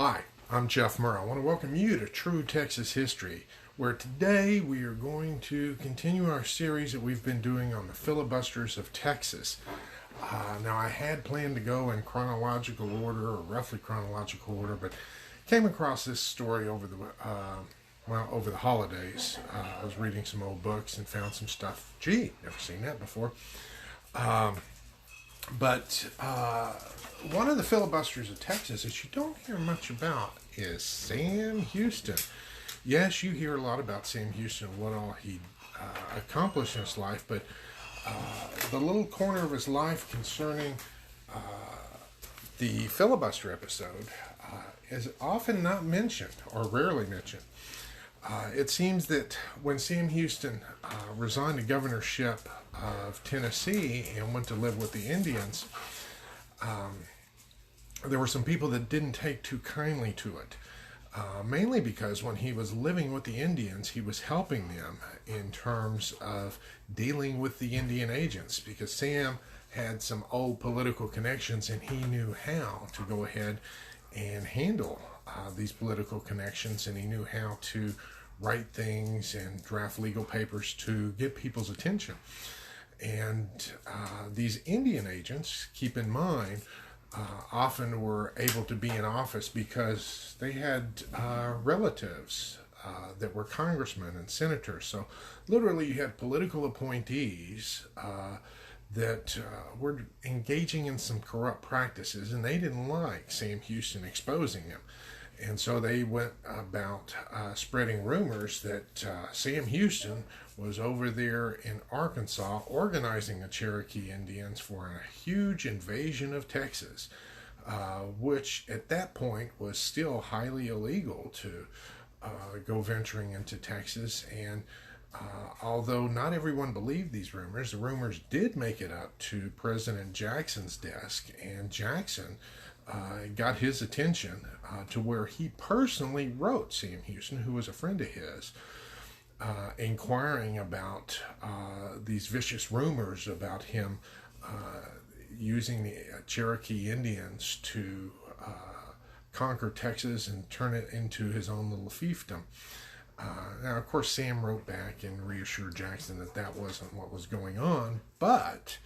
Hi, I'm Jeff Murrah. I want to welcome you to True Texas History, where today we are going to continue our series that we've been doing on the filibusters of Texas. Now, I had planned to go in chronological order, or roughly chronological order, but came across this story over the holidays. I was reading some old books and found some stuff. Gee, never seen that before. But one of the filibusters of Texas that you don't hear much about is Sam Houston. Yes, you hear a lot about Sam Houston and what all he accomplished in his life, but the little corner of his life concerning the filibuster episode is often not mentioned, or rarely mentioned. It seems that when Sam Houston resigned the governorship of Tennessee and went to live with the Indians, there were some people that didn't take too kindly to it. Mainly because when he was living with the Indians, he was helping them in terms of dealing with the Indian agents, because Sam had some old political connections and he knew how to go ahead and handle these political connections, and he knew how to write things and draft legal papers to get people's attention. And these Indian agents, keep in mind, often were able to be in office because they had relatives that were congressmen and senators. So literally you had political appointees that were engaging in some corrupt practices, and they didn't like Sam Houston exposing them. And so they went about spreading rumors that Sam Houston was over there in Arkansas organizing the Cherokee Indians for a huge invasion of Texas, which at that point was still highly illegal to go venturing into Texas. And although not everyone believed these rumors, the rumors did make it up to President Jackson's desk, and Jackson got his attention to where he personally wrote Sam Houston, who was a friend of his, inquiring about these vicious rumors about him using the Cherokee Indians to conquer Texas and turn it into his own little fiefdom. Now, of course, Sam wrote back and reassured Jackson that that wasn't what was going on, but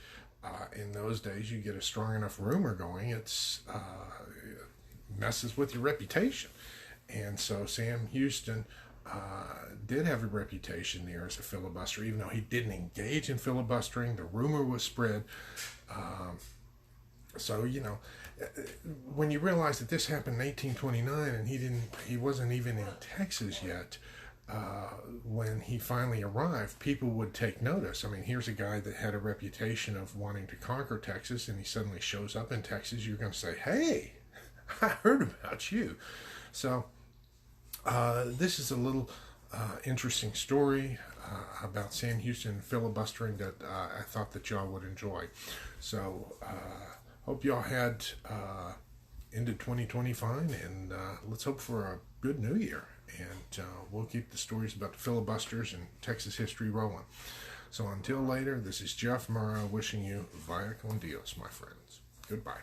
in those days, you get a strong enough rumor going, it messes with your reputation. And so Sam Houston did have a reputation there as a filibuster, even though he didn't engage in filibustering. The rumor was spread. So, you know, when you realize that this happened in 1829 and he wasn't even in Texas yet, when he finally arrived, people would take notice. I mean, here's a guy that had a reputation of wanting to conquer Texas, and he suddenly shows up in Texas. You're going to say, hey, I heard about you. So this is a little interesting story about Sam Houston filibustering that I thought that y'all would enjoy. So hope y'all had ended 2020 fine, and let's hope for a good new year. And we'll keep the stories about the filibusters and Texas history rolling. So until later, this is Jeff Murrah wishing you via con Dios, my friends. Goodbye.